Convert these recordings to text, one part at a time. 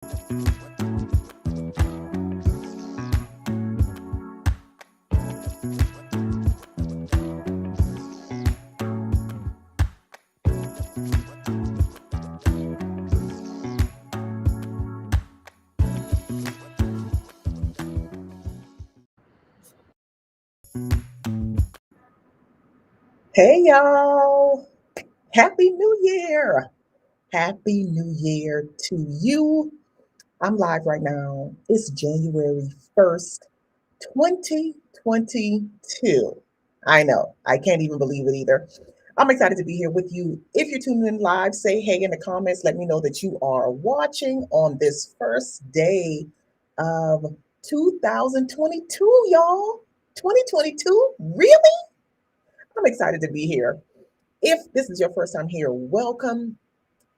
Hey y'all, Happy New Year. Happy New Year to you. I'm live right now. It's January 1st, 2022. I know, I can't even believe it either. I'm excited to be here with you. If you're tuning in live, say hey in the comments. Let me know that you are watching on this first day of 2022, y'all. 2022? Really? I'm excited to be here. If this is your first time here, welcome.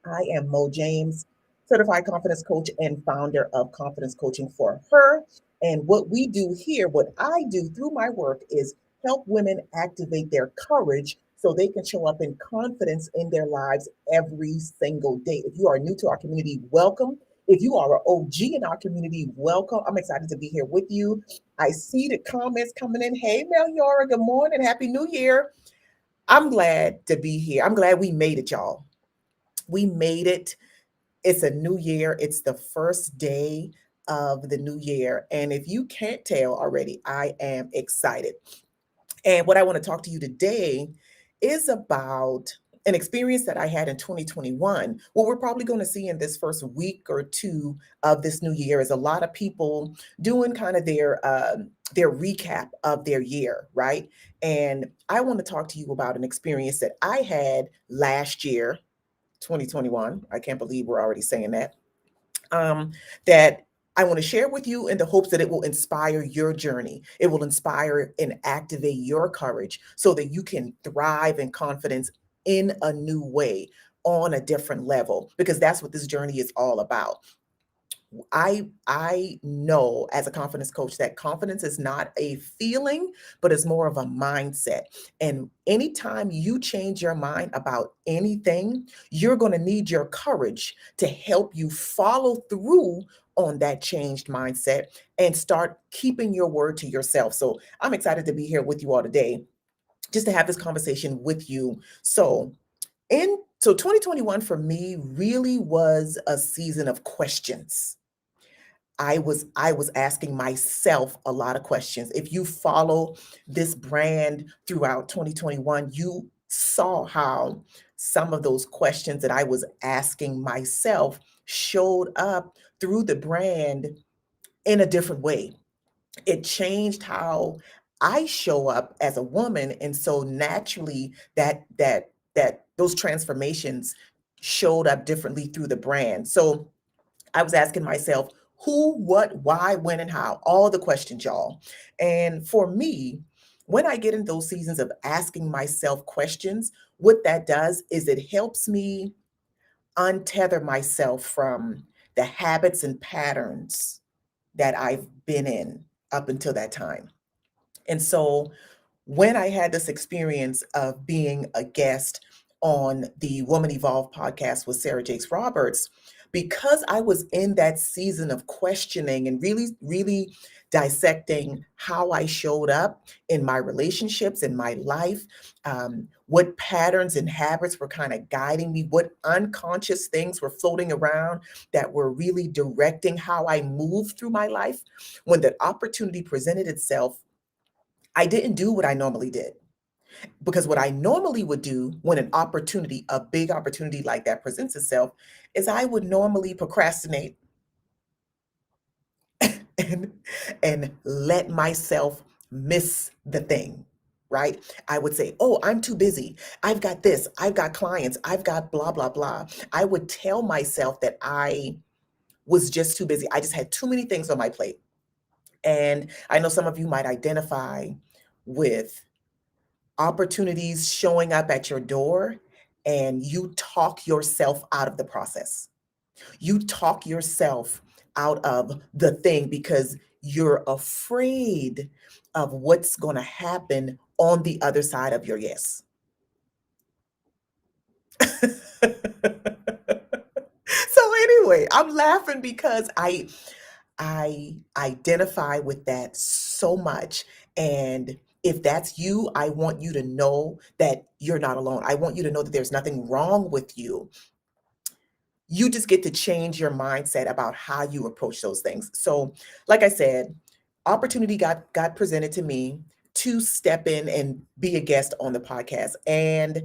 I am Mo James, certified confidence coach and founder of Confidence Coaching for Her. And what we do here, what I do through my work is help women activate their courage so they can show up in confidence in their lives every single day. If you are new to our community, welcome. If you are an OG in our community, welcome. I'm excited to be here with you. I see the comments coming in. Hey, Mel Yora, good morning. Happy New Year. I'm glad to be here. I'm glad we made it, y'all. We made it. It's a new year. It's the first day of the new year. And if you can't tell already, I am excited. And what I want to talk to you today is about an experience that I had in 2021. What we're probably going to see in this first week or two of this new year is a lot of people doing kind of their recap of their year, right? And I want to talk to you about an experience that I had last year, 2021. I can't believe we're already saying that. That I want to share with you in the hopes that it will inspire your journey. It will inspire and activate your courage so that you can thrive in confidence in a new way on a different level, because that's what this journey is all about. I know as a confidence coach that confidence is not a feeling, but it's more of a mindset. And anytime you change your mind about anything, you're going to need your courage to help you follow through on that changed mindset and start keeping your word to yourself. So I'm excited to be here with you all today just to have this conversation with you. So 2021 for me really was a season of questions. I was asking myself a lot of questions. If you follow this brand throughout 2021, you saw how some of those questions that I was asking myself showed up through the brand in a different way. It changed how I show up as a woman, and so naturally that those transformations showed up differently through the brand. So I was asking myself who, what, why, when, and how, all the questions, y'all. And for me, when I get in those seasons of asking myself questions, what that does is it helps me untether myself from the habits and patterns that I've been in up until that time. And so when I had this experience of being a guest on the Woman Evolve podcast with Sarah Jakes Roberts, because I was in that season of questioning and really dissecting how I showed up in my relationships, in my life, what patterns and habits were kind of guiding me, what unconscious things were floating around that were really directing how I moved through my life. When the opportunity presented itself, I didn't do what I normally did, because what I normally would do when an opportunity, a big opportunity like that presents itself, is I would normally procrastinate and let myself miss the thing, right? I would say, "Oh, I'm too busy. I've got this. I've got clients. I've got blah blah blah." I would tell myself that I was just too busy. I just had too many things on my plate. And I know some of you might identify with opportunities showing up at your door and you talk yourself out of the process. You talk yourself out of the thing because you're afraid of what's going to happen on the other side of your yes. So anyway, I'm laughing because I identify with that so much. And if that's you, I want you to know that you're not alone. I want you to know that there's nothing wrong with you. You just get to change your mindset about how you approach those things. So, like I said, opportunity got presented to me to step in and be a guest on the podcast, and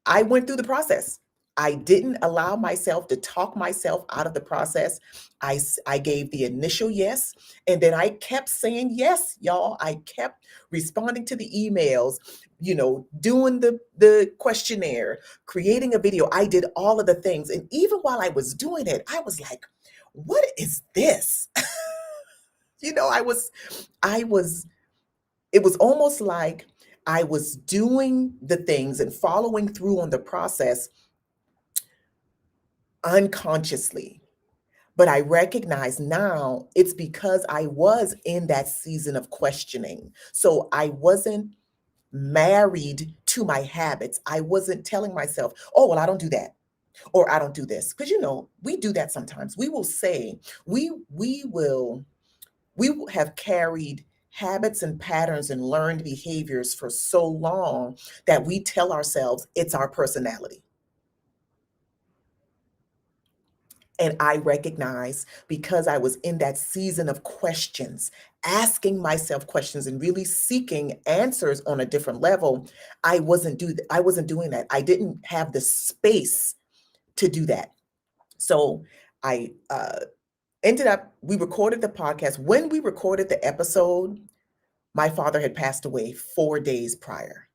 I went through the process. I didn't allow myself to talk myself out of the process. I gave the initial yes, and then I kept saying yes, y'all. I kept responding to the emails, doing the questionnaire, creating a video. I did all of the things. And even while I was doing it, I was like, what is this? I was, it was almost like I was doing the things and following through on the process unconsciously. But I recognize now it's because I was in that season of questioning. So I wasn't married to my habits. I wasn't telling myself, oh, well, I don't do that, or I don't do this. Because we do that sometimes. We will say, we will have carried habits and patterns and learned behaviors for so long that we tell ourselves it's our personality. And I recognize, because I was in that season of questions, asking myself questions and really seeking answers on a different level, I wasn't doing that. I didn't have the space to do that. So I ended up, we recorded the podcast. When we recorded the episode, my father had passed away 4 days prior.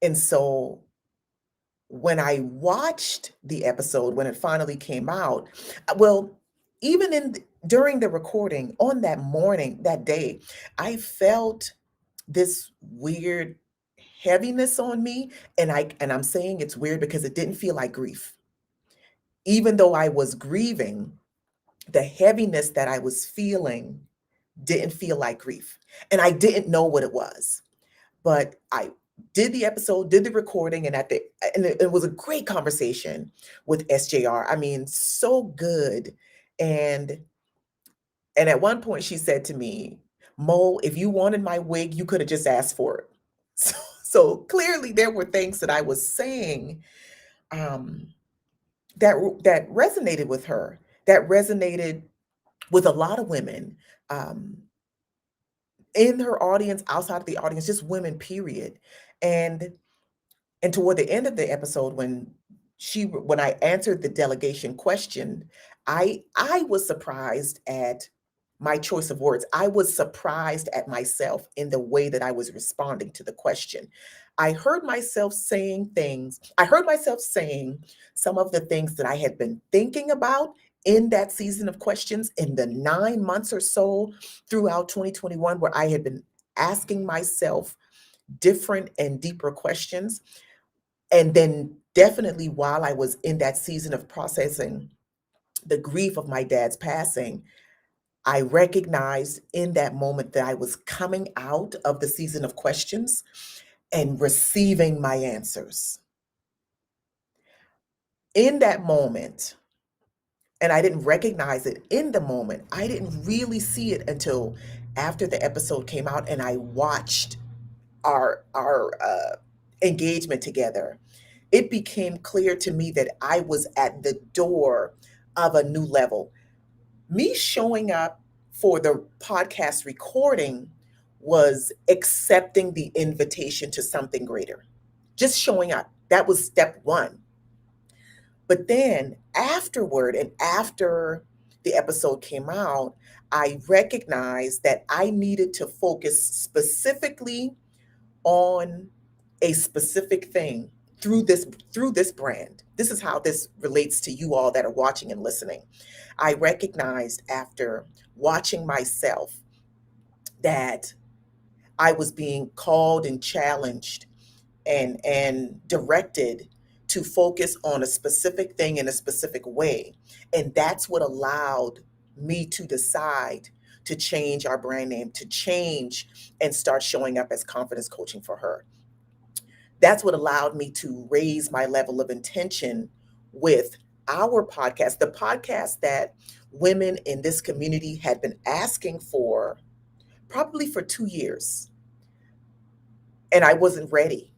And so when I watched the episode, when it finally came out, well, even during the recording on that morning, that day, I felt this weird heaviness on me. And I'm saying it's weird because it didn't feel like grief. Even though I was grieving, the heaviness that I was feeling didn't feel like grief. And I didn't know what it was. But I did the episode, did the recording, and it was a great conversation with SJR. I mean, so good. And and at one point she said to me, Mo, if you wanted my wig, you could have just asked for it. So clearly there were things that I was saying, um, that resonated with her, that resonated with a lot of women, um, in her audience, outside of the audience, just women, period. And And toward the end of the episode, when I answered the delegation question, I was surprised at my choice of words. I was surprised at myself in the way that I was responding to the question. I heard myself saying things. I heard myself saying some of the things that I had been thinking about in that season of questions, in the 9 months or so throughout 2021, where I had been asking myself different and deeper questions. And then definitely while I was in that season of processing the grief of my dad's passing, I recognized in that moment that I was coming out of the season of questions and receiving my answers. In that moment, and I didn't recognize it in the moment, I didn't really see it until after the episode came out and I watched our engagement together. It became clear to me that I was at the door of a new level. Me showing up for the podcast recording was accepting the invitation to something greater. Just showing up. That was step one. But then afterward, and after the episode came out, I recognized that I needed to focus specifically on a specific thing through this brand. This is how this relates to you all that are watching and listening. I recognized after watching myself that I was being called and challenged and directed to focus on a specific thing in a specific way. And that's what allowed me to decide to change our brand name, to change and start showing up as confidence coaching for her. That's what allowed me to raise my level of intention with our podcast, the podcast that women in this community had been asking for probably for 2 years. And I wasn't ready.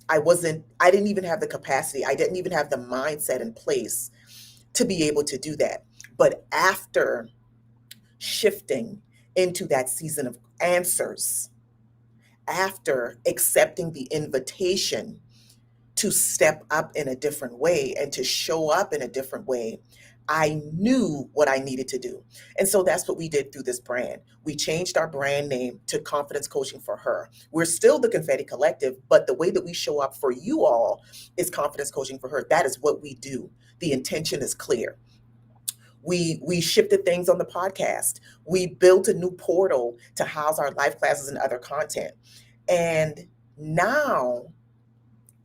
I didn't even have the capacity. I didn't even have the mindset in place to be able to do that. But after shifting into that season of answers, after accepting the invitation to step up in a different way and to show up in a different way, I knew what I needed to do. And so that's what we did through this brand. We changed our brand name to Confidence Coaching for Her. We're still the Confetti Collective, but the way that we show up for you all is Confidence Coaching for Her. That is what we do. The intention is clear. We shifted things on the podcast. We built a new portal to house our life classes and other content. And now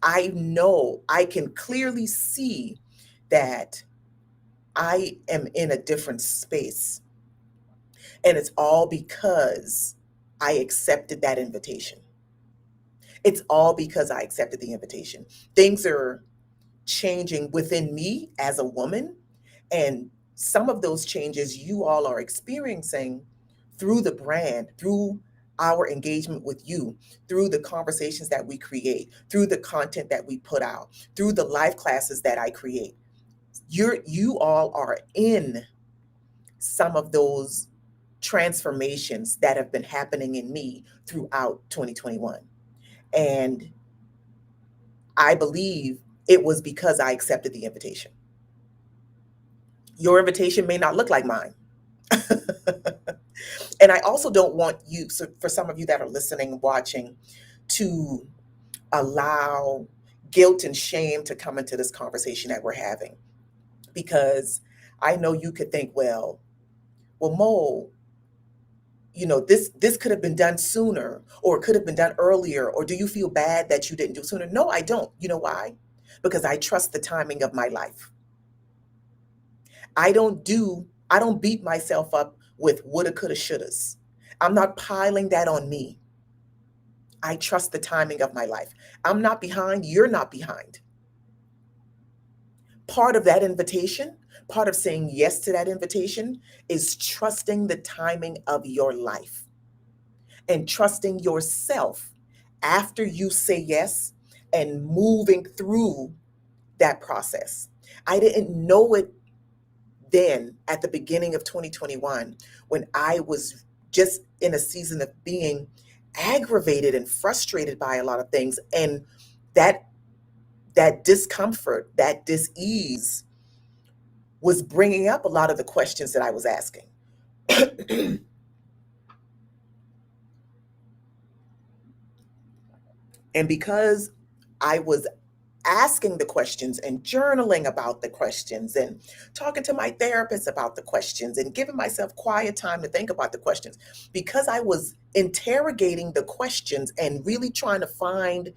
I know, I can clearly see that I am in a different space. And it's all because I accepted that invitation. It's all because I accepted the invitation. Things are changing within me as a woman. And some of those changes you all are experiencing through the brand, through our engagement with you, through the conversations that we create, through the content that we put out, through the live classes that I create. You all are in some of those transformations that have been happening in me throughout 2021. And I believe it was because I accepted the invitation. Your invitation may not look like mine. And I also don't want you, so for some of you that are listening, watching, to allow guilt and shame to come into this conversation that we're having. Because I know you could think, well, Mo, this could have been done sooner, or it could have been done earlier, or do you feel bad that you didn't do it sooner? No, I don't. You know why? Because I trust the timing of my life. I don't beat myself up with woulda, coulda, shouldas. I'm not piling that on me. I trust the timing of my life. I'm not behind, you're not behind. Part of that invitation, part of saying yes to that invitation, is trusting the timing of your life and trusting yourself after you say yes and moving through that process. I didn't know it then at the beginning of 2021 when I was just in a season of being aggravated and frustrated by a lot of things, and that discomfort, that dis-ease was bringing up a lot of the questions that I was asking. And because I was asking the questions and journaling about the questions and talking to my therapist about the questions and giving myself quiet time to think about the questions, because I was interrogating the questions and really trying to find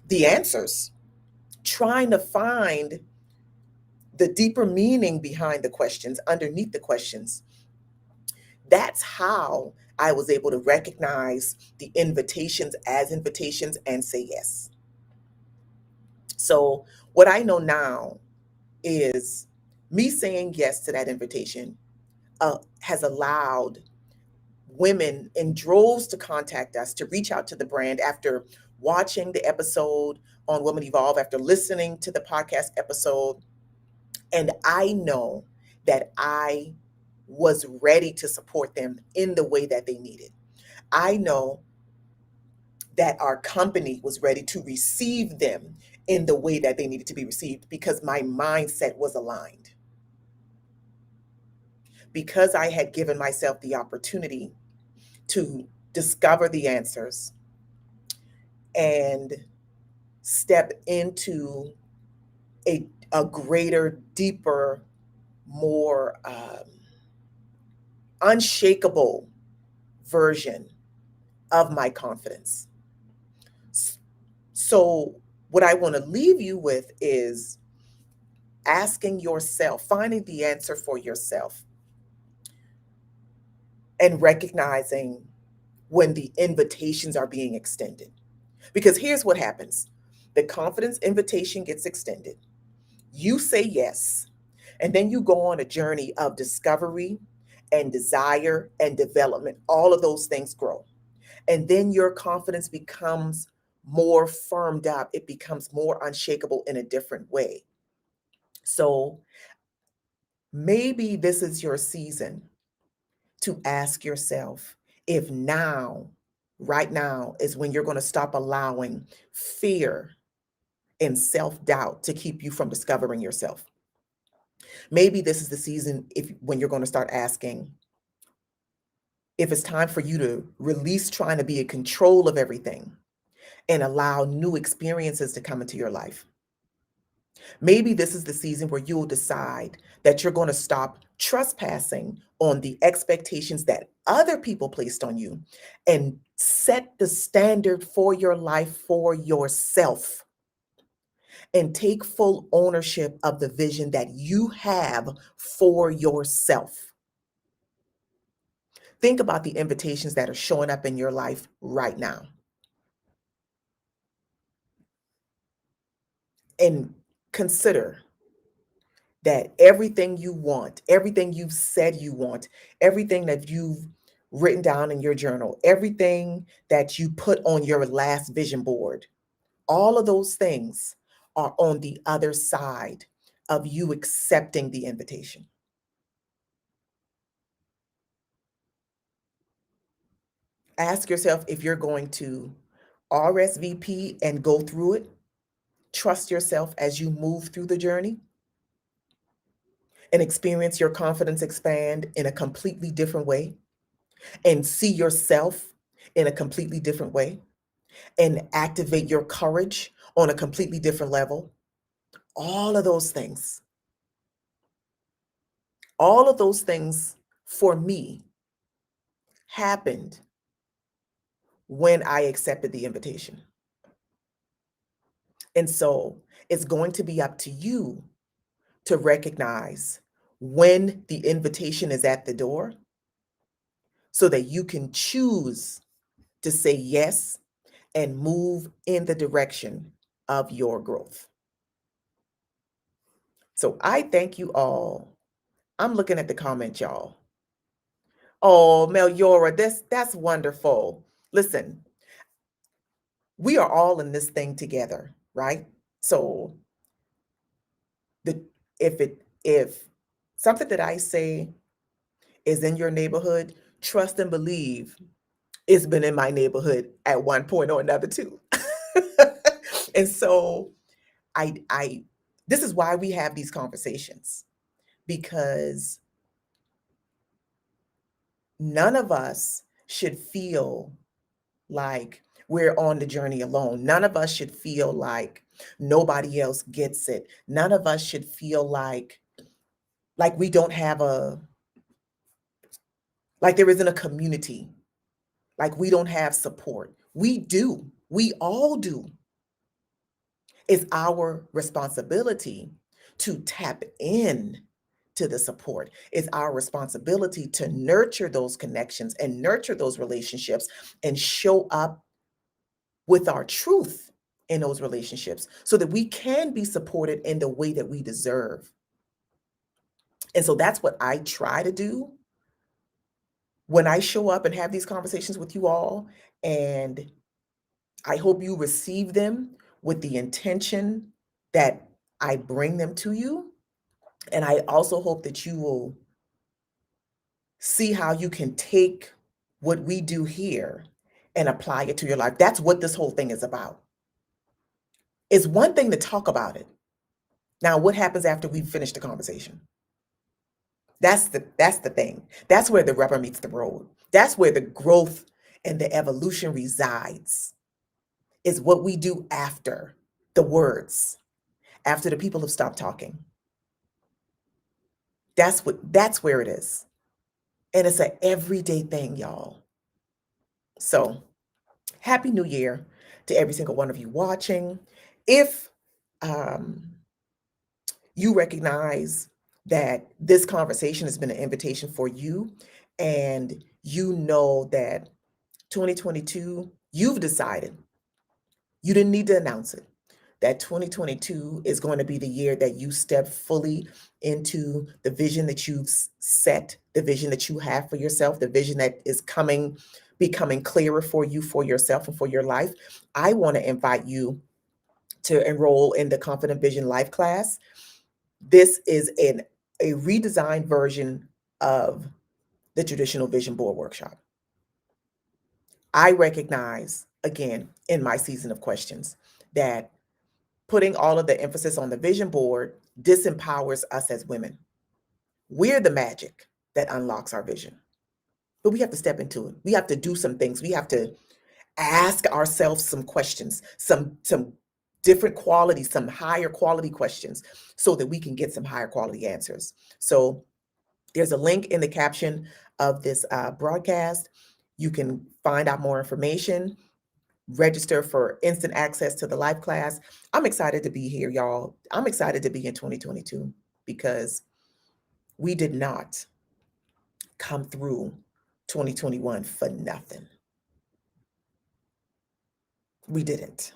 the answers, trying to find the deeper meaning behind the questions, underneath the questions. That's how I was able to recognize the invitations as invitations and say yes. So, what I know now is me saying yes to that invitation has allowed women in droves to contact us, to reach out to the brand after watching the episode on Women Evolve, after listening to the podcast episode. And I know that I was ready to support them in the way that they needed. I know that our company was ready to receive them in the way that they needed to be received because my mindset was aligned. Because I had given myself the opportunity to discover the answers and step into a greater, deeper, more unshakable version of my confidence. So, what I want to leave you with is asking yourself, finding the answer for yourself, and recognizing when the invitations are being extended. Because here's what happens: the confidence invitation gets extended. You say yes, and then you go on a journey of discovery and desire and development. All of those things grow. And then your confidence becomes more firmed up, it becomes more unshakable in a different way. So maybe this is your season to ask yourself if now, right now, is when you're going to stop allowing fear and self doubt to keep you from discovering yourself. Maybe this is the season if when you're going to start asking if it's time for you to release trying to be in control of everything and allow new experiences to come into your life. Maybe this is the season where you'll decide that you're going to stop trespassing on the expectations that other people placed on you and set the standard for your life for yourself and take full ownership of the vision that you have for yourself. Think about the invitations that are showing up in your life right now and consider that everything you want, everything you've said you want, everything that you've written down in your journal, everything that you put on your last vision board, all of those things are on the other side of you accepting the invitation. Ask yourself if you're going to RSVP and go through it. Trust yourself as you move through the journey and experience your confidence expand in a completely different way and see yourself in a completely different way and activate your courage on a completely different level. All of those things, all of those things for me happened when I accepted the invitation. And so it's going to be up to you to recognize when the invitation is at the door so that you can choose to say yes and move in the direction of your growth. So I thank you all. I'm looking at the comment, y'all. Oh, Meliora, that's wonderful. Listen, we are all in this thing together, right? So the if something that I say is in your neighborhood, trust and believe it's been in my neighborhood at one point or another too. And so I this is why we have these conversations because none of us should feel like we're on the journey alone. None of us should feel like nobody else gets it. None of us should feel like we don't have like there isn't a community, like we don't have support. We do. We all do. It's our responsibility to tap in to the support. It's our responsibility to nurture those connections and nurture those relationships and show up with our truth in those relationships so that we can be supported in the way that we deserve. And so that's what I try to do when I show up and have these conversations with you all. And I hope you receive them with the intention that I bring them to you. And I also hope that you will see how you can take what we do here and apply it to your life. That's what this whole thing is about. It's one thing to talk about it. Now, what happens after we finish the conversation? That's the thing. That's where the rubber meets the road. That's where the growth and the evolution resides. Is what we do after the words, after the people have stopped talking. That's where it is. And it's an everyday thing, y'all. So, happy new year to every single one of you watching. If um you recognize that this conversation has been an invitation for you and you know that 2022 you've decided you didn't need to announce it that 2022 is going to be the year that you step fully into the vision that you've set, the vision that you have for yourself, the vision that is becoming clearer for you, for yourself, and for your life. I want to invite you to enroll in the Confident Vision Life class. This is a redesigned version of the traditional vision board workshop. I recognize, again, in my season of questions, that putting all of the emphasis on the vision board disempowers us as women. We're the magic that unlocks our vision, but we have to step into it. We have to do some things. We have to ask ourselves some questions, some different qualities, some higher quality questions, so that we can get some higher quality answers. So there's a link in the caption of this broadcast. You can find out more information, register for instant access to the live class. I'm excited to be here, y'all. I'm excited to be in 2022 because we did not come through 2021 for nothing. We didn't.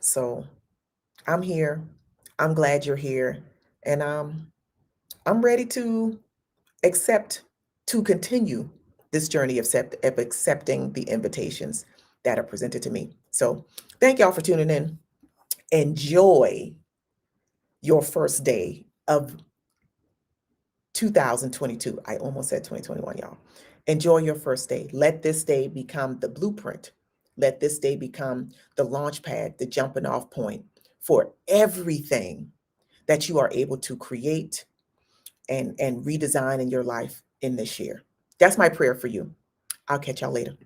So I'm here. I'm glad you're here. And I'm ready to accept, to continue this journey of accepting the invitations that are presented to me. So thank y'all for tuning in. Enjoy your first day of 2022. I almost said 2021, y'all. Enjoy your first day. Let this day become the blueprint. Let this day become the launch pad, the jumping off point for everything that you are able to create and redesign in your life in this year. That's my prayer for you. I'll catch y'all later.